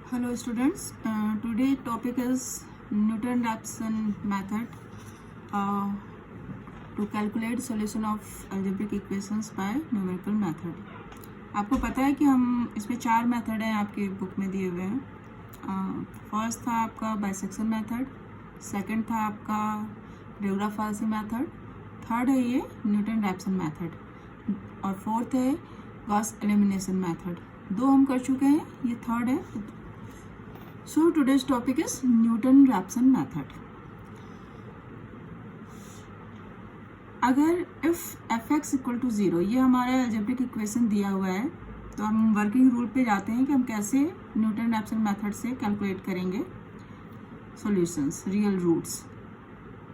Hello students, today topic is Newton-Raphson method uh, to calculate solution of algebraic equations by numerical method. आपको पता है कि हम इसमें 4 मेथड हैं आपके बुक में दिए हुए हैं. फर्स्ट था आपका बाइसेक्शन मेथड, सेकंड था आपका रेगुलर-फाल्सी मेथड, थर्ड है ये न्यूटन-रैप्सन मेथड और फोर्थ है गॉस एलिमिनेशन मेथड. 2 हम कर चुके हैं, ये थर्ड है. So today's topic is Newton-Raphson method. अगर if f(x) = 0 ये हमारा अलजेब्रिक इक्वेशन दिया हुआ है तो हम वर्किंग रूल पे जाते हैं कि हम कैसे न्यूटन-रैप्सन मेथड से कैलकुलेट करेंगे सॉल्यूशंस, रियल रूट्स.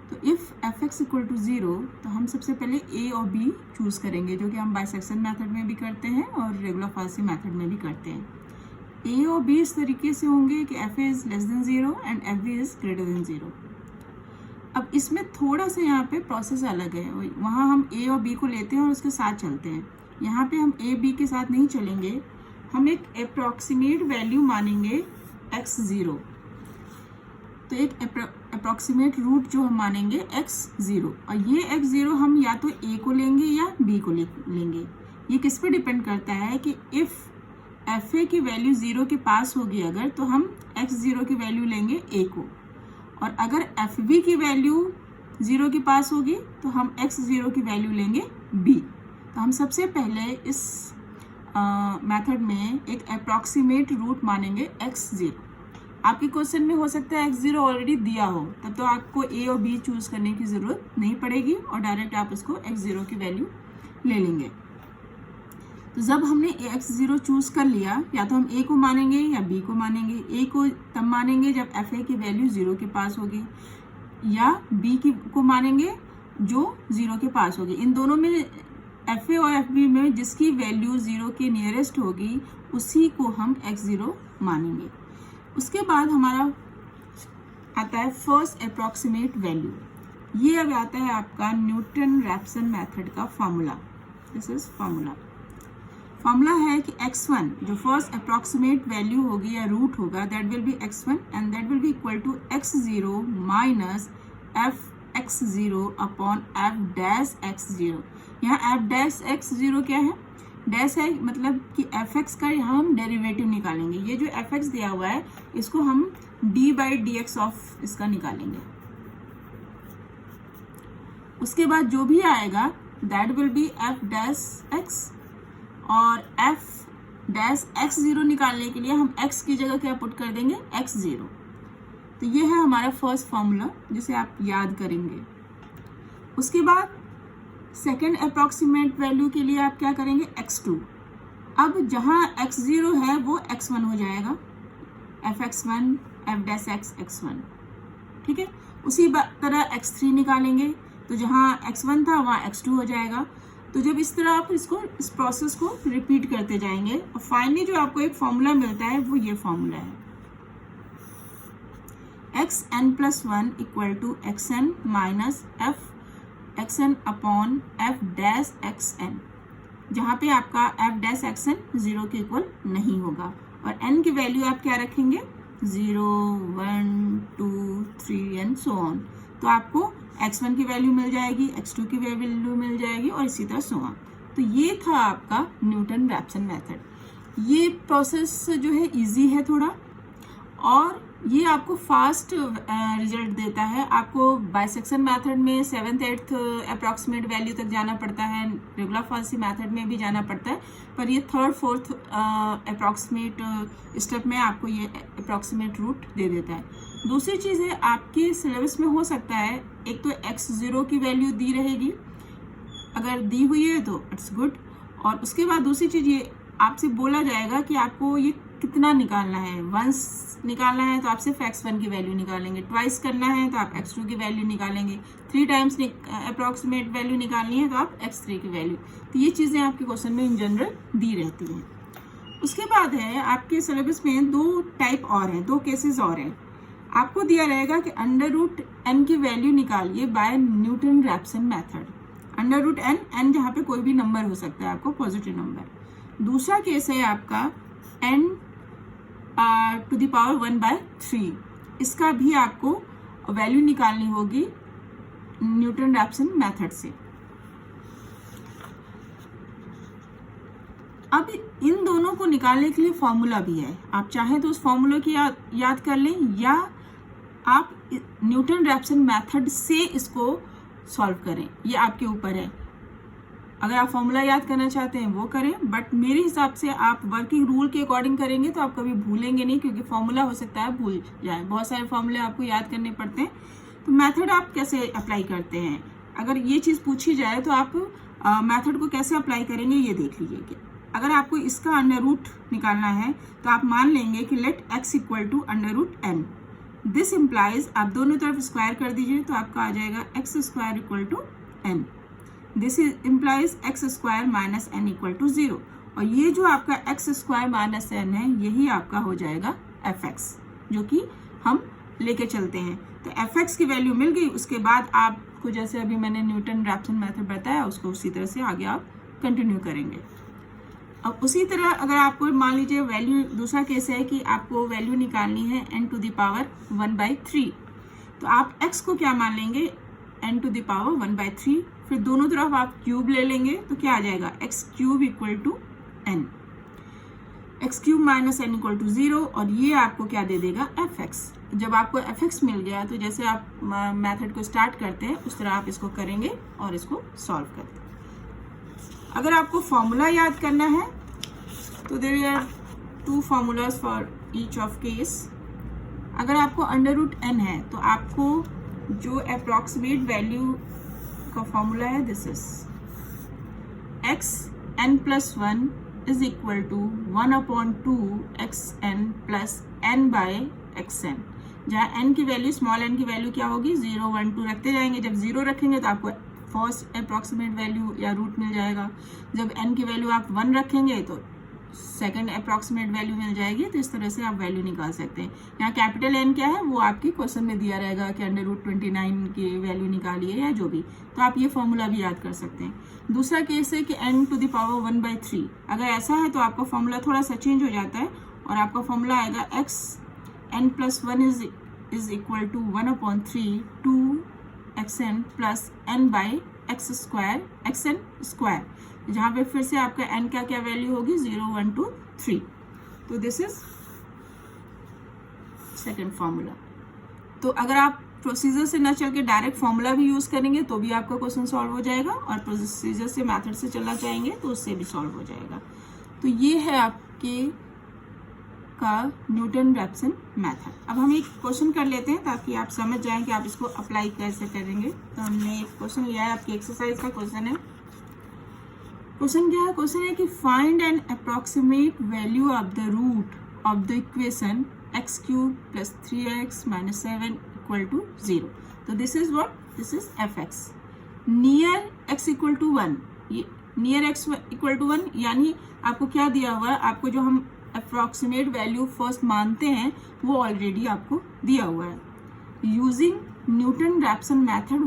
तो if f(x) = 0 तो हम सबसे पहले a और b चूज करेंगे, जो कि हम बाइसेक्शन मेथड में भी करते हैं और रेगुलर-फाल्सी मेथड में भी करते हैं. a और b इस तरीके से होंगे कि f is less than 0 and f b is greater than 0. अब इसमें थोड़ा सा यहाँ पे प्रोसेस अलग है. वहाँ हम a और b को लेते हैं और उसके साथ चलते हैं. यहाँ पे हम a b के साथ नहीं चलेंगे, हम एक अप्रॉक्सीमेट वैल्यू मानेंगे x0. तो एक अप्रॉक्सीमेट रूट जो हम मानेंगे x0, और ये x0 हम या तो a को लेंगे या b को लेंगे. ये किस पे डिपेंड करता है कि इफ़ fa की वैल्यू 0 के पास होगी अगर, तो हम x0 की वैल्यू लेंगे a को, और अगर fb की वैल्यू 0 के पास होगी तो हम x0 की वैल्यू लेंगे b. तो हम सबसे पहले इस मेथड में एक अप्रॉक्सीमेट रूट मानेंगे x0. आपके क्वेश्चन में हो सकता है x0 ऑलरेडी दिया हो, तब तो आपको a और b चूज करने की ज़रूरत नहीं पड़ेगी और डायरेक्ट आप उसको x0 की वैल्यू ले लेंगे. तो जब हमने x0 चूज कर लिया, या तो हम a को मानेंगे या b को मानेंगे. a को तब मानेंगे जब fa की वैल्यू 0 के पास होगी, या b को मानेंगे जो 0 के पास होगी. इन दोनों में fa और fb में जिसकी वैल्यू 0 के नियरेस्ट होगी उसी को हम x0 मानेंगे. उसके बाद हमारा आता है फर्स्ट अप्रॉक्सीमेट वैल्यू. ये अब आता है आपका न्यूटन-रैप्सन मेथड का फॉर्मूला. दिस इज फॉर्मूला है कि x1 जो फर्स्ट अप्रॉक्सीमेट वैल्यू होगी या रूट होगा, that will be x1 and that will be equal to x0 minus f(x0) upon f'(x0). यहाँ f'(x0) क्या है? डैश है मतलब कि fx का यहाँ हम डेरिवेटिव निकालेंगे. ये जो fx दिया हुआ है इसको हम d/dx ऑफ इसका निकालेंगे. उसके बाद जो भी आएगा दैट विल बी f'(x), और f'(x0) निकालने के लिए हम x की जगह क्या पुट कर देंगे? x0. तो ये है हमारा फर्स्ट फॉर्मूला जिसे आप याद करेंगे. उसके बाद सेकेंड अप्रॉक्सीमेट वैल्यू के लिए आप क्या करेंगे? x2. अब जहाँ x0 है वो x1 हो जाएगा, f(x1), f'(x) x1. ठीक है. उसी तरह x3 निकालेंगे तो जहाँ x1 था वहाँ x2 हो जाएगा. तो जब इस तरह आप इस प्रोसेस को रिपीट करते जाएंगे और फाइनली जो आपको एक फॉर्मूला मिलता है वो ये फॉर्मूला है, xn+1 equal to xn minus f(xn) upon f'(xn), जहाँ पे आपका f'(xn) 0 के इक्वल नहीं होगा और n की वैल्यू आप क्या रखेंगे? 0, 1, 2, 3 एंड सो ऑन. तो आपको x1 की वैल्यू मिल जाएगी, x2 की वैल्यू मिल जाएगी और इसी तरह सो ऑन. तो ये था आपका न्यूटन-रैप्सन मेथड. ये प्रोसेस जो है इजी है थोड़ा, और ये आपको फास्ट रिजल्ट देता है. आपको बाइसेक्शन मेथड में 7th 8th अप्रॉक्सीमेट वैल्यू तक जाना पड़ता है, रेगुलर-फाल्सी मेथड में भी जाना पड़ता है, पर ये 3rd 4th अप्रॉक्सीमेट स्टेप में आपको ये अप्रॉक्सीमेट रूट दे देता है. दूसरी चीज़ है, आपके सिलेबस में हो सकता है एक तो x0 की वैल्यू दी रहेगी, अगर दी हुई है तो इट्स गुड, और उसके बाद दूसरी चीज़ ये आपसे बोला जाएगा कि आपको ये कितना निकालना है. वंस निकालना है तो आप सिर्फ x1 की वैल्यू निकालेंगे, ट्वाइस करना है तो आप x2 की वैल्यू निकालेंगे, 3 टाइम्स अप्रॉक्सीमेट वैल्यू निकालनी है तो आप x3 की वैल्यू. तो ये चीज़ें आपके क्वेश्चन में इन जनरल दी रहती हैं. उसके बाद है आपके सिलेबस में 2 टाइप और हैं, 2 केसेस और हैं. आपको दिया रहेगा कि √n की वैल्यू निकालिए बाय न्यूटन-रैप्सन मेथड. √n जहाँ पे कोई भी नंबर हो सकता है आपको, पॉजिटिव नंबर. दूसरा केस है आपका n टू द पावर 1/3, इसका भी आपको वैल्यू निकालनी होगी न्यूटन रैप्सन मेथड से। अब इन दोनों को निकालने के लिए फॉर्मूला भी है, आप चाहें तो उस फॉर्मूला की याद कर लें, या आप न्यूटन रैप्सन मेथड से इसको सॉल्व करें, ये आपके ऊपर है। अगर आप फॉर्मूला याद करना चाहते हैं वो करें, बट मेरे हिसाब से आप वर्किंग रूल के अकॉर्डिंग करेंगे तो आप कभी भूलेंगे नहीं, क्योंकि फॉर्मूला हो सकता है भूल जाए, बहुत सारे फॉर्मूले आपको याद करने पड़ते हैं। तो मेथड आप कैसे अप्लाई करते हैं, अगर ये चीज़ पूछी जाए तो आप मेथड को कैसे अप्लाई करेंगे ये देख लीजिए। अगर आपको इसका अंडर रूट निकालना है तो आप मान लेंगे कि let x equal to under root n. This implies, आप दोनों तरफ स्क्वायर कर दीजिए तो आपका आ जाएगा x square equal to n. This implies x square minus n equal to 0, और ये जो आपका एक्स स्क्वायर माइनस एन है यही आपका हो जाएगा एफ एक्स, जो कि हम लेके चलते हैं। तो एफ एक्स की वैल्यू मिल गई, उसके बाद आपको जैसे अभी मैंने न्यूटन रैप्सन मेथड बताया उसको उसी तरह से आगे आप कंटिन्यू करेंगे। अब उसी तरह अगर आपको मान लीजिए वैल्यू, दूसरा केस है कि आपको वैल्यू निकालनी है n टू द पावर 1/3, तो आप x को क्या मान लेंगे n टू द पावर 1/3, फिर दोनों तरफ आप क्यूब ले लेंगे तो क्या आ जाएगा x cube equal to n, x cube minus n equal to 0, और ये आपको क्या दे देगा fx। जब आपको fx मिल गया तो जैसे आप मेथड को स्टार्ट करते हैं उस तरह आप इसको करेंगे और इसको सॉल्व करते हैं। अगर आपको फॉर्मूला याद करना है तो there are 2 formulas for each of case. अगर आपको अंडर रूट एन है तो आपको जो अप्रॉक्सीमेट वैल्यू का फॉर्मूला है this is x n plus 1 is equal to 1/2 x n plus n by x n, जहाँ एन की वैल्यू, स्मॉल एन की वैल्यू क्या होगी 0, 1, 2 रखते जाएंगे। जब 0 रखेंगे तो आपको फर्स्ट अप्रॉक्सीमेट वैल्यू या रूट मिल जाएगा, जब n की वैल्यू आप 1 रखेंगे तो सेकंड अप्रॉक्सीमेट वैल्यू मिल जाएगी। तो इस तरह से आप वैल्यू निकाल सकते हैं। यहाँ कैपिटल N क्या है वो आपके क्वेश्चन में दिया रहेगा कि अंडर रूट 29 की वैल्यू निकालिए या जो भी, तो आप ये फॉर्मूला भी याद कर सकते हैं। दूसरा केस है कि n टू द पावर 1/3, अगर ऐसा है तो आपका फॉर्मूला थोड़ा सा चेंज हो जाता है और आपका फॉर्मूला आएगा x n plus 1 is equal to 1/3 2 xn plus n by x square x n square, जहाँ पे फिर से आपका n का क्या वैल्यू होगी 0, 1, 2, 3। तो दिस इज सेकेंड फॉर्मूला। तो अगर आप प्रोसीजर से ना चल के डायरेक्ट फॉर्मूला भी यूज करेंगे तो भी आपका क्वेश्चन सॉल्व हो जाएगा, और प्रोसीजर से मेथड से चलना चाहेंगे तो उससे भी सॉल्व हो जाएगा। तो ये है आपके का न्यूटन रैप्सन मेथड। अब हम एक क्वेश्चन कर लेते हैं ताकि आप समझ जाएं कि आप इसको अप्लाई कैसे करेंगे। तो हमने एक क्वेश्चन लिया है, आपकी एक्सरसाइज का क्वेश्चन है। क्वेश्चन क्या है? क्वेश्चन है कि find an approximate value of the root of the equation x cube plus 3x minus 7 equal to 0। तो this is what, this is f x near x equal to 1। ये near x equal to 1 यानी आपको क्या दिया हुआ है, आपको जो हम अप्रॉक्सीमेट वैल्यू फर्स्ट मानते हैं वो ऑलरेडी आपको दिया हुआ है। Using Newton Raphson method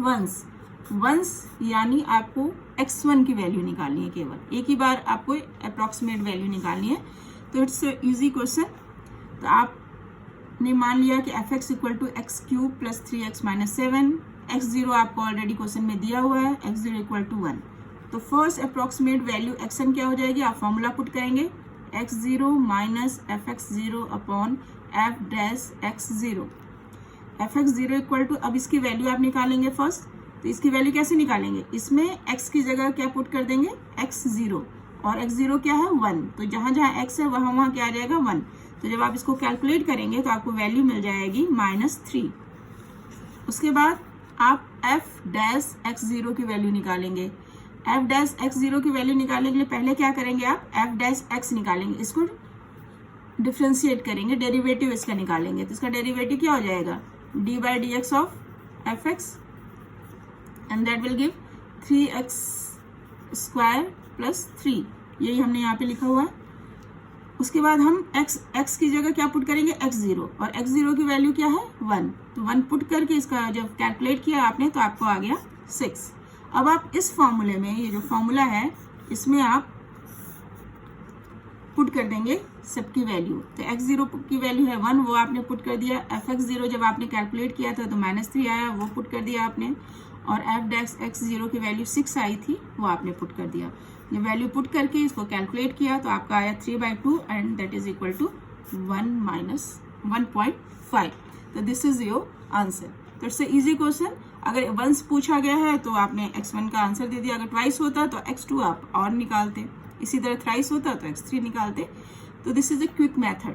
once यानी आपको x1 की वैल्यू निकालनी है, केवल एक ही बार आपको अप्रॉक्सीमेट वैल्यू निकालनी है। तो इट्स इजी क्वेश्चन। तो आपने मान लिया कि f x equal to x cube plus 3x minus 7, x0 आपको ऑलरेडी क्वेश्चन में दिया हुआ है, x0 इक्वल टू 1। तो फर्स्ट अप्रॉक्सीमेट वैल्यू xn क्या हो जाएगी, आप फॉर्मूला पुट करेंगे x0 minus f x 0 upon f dash x0। F x 0 equal to, अब इसकी वैल्यू आप निकालेंगे फर्स्ट। तो इसकी वैल्यू कैसे निकालेंगे, इसमें x की जगह क्या पुट कर देंगे x0, और x0 क्या है 1। तो जहाँ जहाँ x है वहाँ क्या आ जाएगा 1। तो जब आप इसको कैलकुलेट करेंगे तो आपको वैल्यू मिल जाएगी -3। उसके बाद आप f डैश x0 की वैल्यू निकालेंगे। f डैश x0 की वैल्यू निकालने के लिए पहले क्या करेंगे, आप f डैश x निकालेंगे, इसको डिफ्रेंशिएट करेंगे, डेरिवेटिव इसका निकालेंगे। तो इसका डेरिवेटिव क्या हो जाएगा, d by D x of F x, and that will give 3x square plus 3। यही हमने यहाँ पे लिखा हुआ है। उसके बाद हम x की जगह क्या पुट करेंगे x0, और x0 की वैल्यू क्या है 1। तो 1 पुट करके इसका जब कैलकुलेट किया आपने तो आपको आ गया 6। अब आप इस फॉर्मूले में, ये जो फॉर्मूला है इसमें आप पुट कर देंगे सबकी वैल्यू। तो x0 की वैल्यू है 1, वो आपने पुट कर दिया। fx0 जब आपने कैलकुलेट किया था तो -3 आया, वो पुट कर दिया आपने। और f'(x0) की वैल्यू 6 आई थी, वो आपने पुट कर दिया। ये वैल्यू पुट करके इसको कैलकुलेट किया तो आपका आया 3/2 and that is equal to 1 - 1.5। तो दिस इज योर आंसर। तो इट्स इजी क्वेश्चन। अगर वंस पूछा गया है तो आपने x1 का आंसर दे दिया, अगर ट्वाइस होता तो x2 आप और निकालते, इसी तरह थ्राइस होता तो x3 निकालते। तो this is a quick method.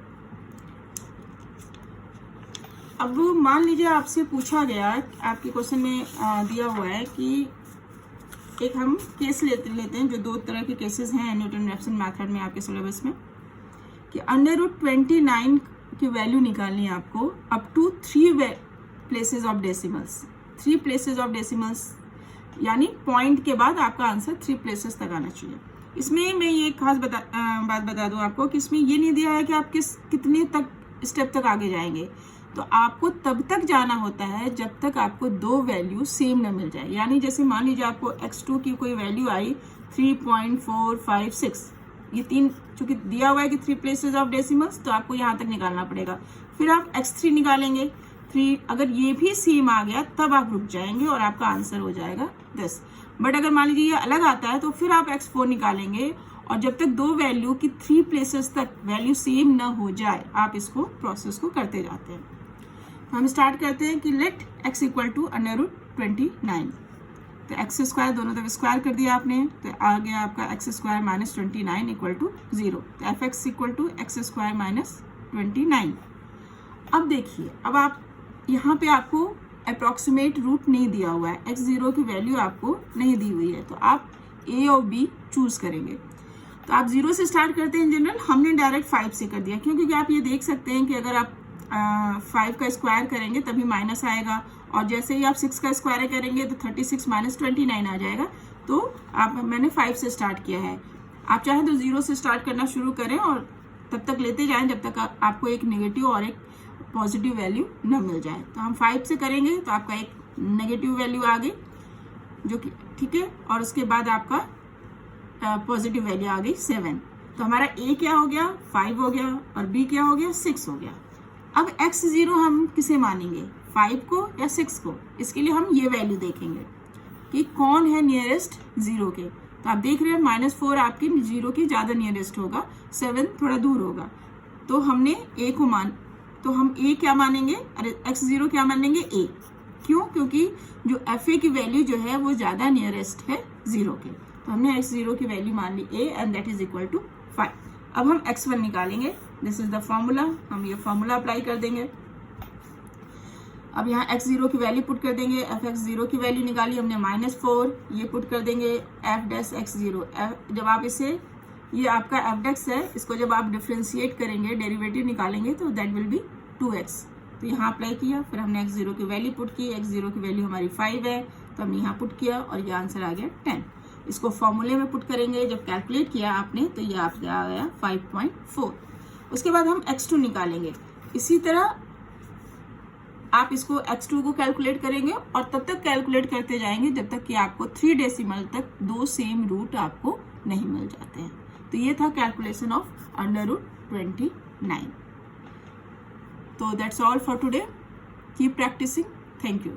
अब मान लीजिए आपसे पूछा गया, आपके क्वेश्चन में दिया हुआ है कि एक हम केस लेते हैं, जो 2 तरह के केसेस हैं न्यूटन-रैप्सन मेथड में आपके सिलेबस में, कि √29 की वैल्यू निकालनी है आपको up to 3 places of decimals. 3 places of decimals यानी पॉइंट के बाद आपका आंसर 3 प्लेसेस तक आना चाहिए। इसमें मैं ये खास बात बता दूं आपको कि इसमें ये नहीं दिया है कि आप कितने तक स्टेप तक आगे जाएंगे। तो आपको तब तक जाना होता है जब तक आपको 2 वैल्यू सेम न मिल जाए। यानी जैसे मान लीजिए आपको x2 की कोई वैल्यू आई 3.456, ये 3 चूंकि दिया हुआ है कि 3 प्लेसेस ऑफ डेसिमल्स, तो आपको यहाँ तक निकालना पड़ेगा। फिर आप x3 निकालेंगे, 3 अगर ये भी सेम आ गया तब आप रुक जाएंगे और आपका आंसर हो जाएगा 10। बट अगर मान लीजिए ये अलग आता है तो फिर आप x4 निकालेंगे, और जब तक 2 वैल्यू की 3 प्लेसेस तक वैल्यू सेम न हो जाए आप इसको प्रोसेस को करते जाते हैं। तो हम स्टार्ट करते हैं कि लेट x इक्वल टू √29। तो x² दोनों तरफ स्क्वायर कर दिया आपने, तो आ गया आपका x² - 29 इक्वल टू 0। तो fx इक्वल टू x² - 29। अब देखिए, अब आप यहाँ पे आपको अप्रॉक्सीमेट रूट नहीं दिया हुआ है, x0 की वैल्यू आपको नहीं दी हुई है, तो आप a और b चूज करेंगे। तो आप 0 से स्टार्ट करते हैं जनरल, हमने डायरेक्ट 5 से कर दिया, क्योंकि आप ये देख सकते हैं कि अगर आप 5 का स्क्वायर करेंगे तभी माइनस आएगा, और जैसे ही आप 6 का स्क्वायर करेंगे तो 36 - 29 आ जाएगा। तो मैंने 5 से स्टार्ट किया है। आप चाहे तो 0 से स्टार्ट करना शुरू करें और तब तक लेते जाएं जब तक आपको एक नेगेटिव और एक पॉजिटिव वैल्यू न मिल जाए। तो हम 5 से करेंगे तो आपका एक नेगेटिव वैल्यू आ गई, जो कि ठीक है, और उसके बाद आपका पॉजिटिव वैल्यू आ गई 7। तो हमारा a क्या हो गया, 5 हो गया, और b क्या हो गया, 6 हो गया। अब x0 हम किसे मानेंगे, 5 को या 6 को? इसके लिए हम ये वैल्यू देखेंगे कि कौन है नियरेस्ट 0 के। तो आप देख रहे हैं -4 आपके 0 के ज़्यादा नियरेस्ट होगा, 7 थोड़ा दूर होगा। तो हमने a को तो हम a क्या मानेंगे, अरे x0 क्या मानेंगे, a। क्यों? क्योंकि जो fa की वैल्यू जो है वो ज़्यादा नियरेस्ट है 0 के। तो हमने x0 की वैल्यू मान ली a and that is equal to 5। अब हम x1 निकालेंगे, दिस इज द फॉर्मूला, हम ये फॉर्मूला अप्लाई कर देंगे। अब यहाँ x0 की वैल्यू पुट कर देंगे, fx0 की वैल्यू निकाली हमने -4, ये पुट कर देंगे f'(x0). जब आप इसे, ये आपका f' है, इसको जब आप डिफ्रेंशिएट करेंगे, डेरिवेटिव निकालेंगे तो दैट विल बी 2x। तो यहाँ अप्लाई किया, फिर हमने x0 की वैल्यू पुट की, x0 की वैल्यू हमारी 5 है, तो हमने यहाँ पुट किया और ये आंसर आ गया 10। इसको फॉर्मूले में पुट करेंगे, जब कैलकुलेट किया आपने तो ये आप आ गया 5.4। उसके बाद हम x2 निकालेंगे। इसी तरह आप इसको x2 को कैलकुलेट करेंगे और तब तक कैलकुलेट करते जाएंगे जब तक कि आपको 3 डेसिमल तक 2 सेम रूट आपको नहीं मिल जाते हैं। तो ये था कैलकुलेशन ऑफ √29। तो that's all for today. Keep practising. Thank you.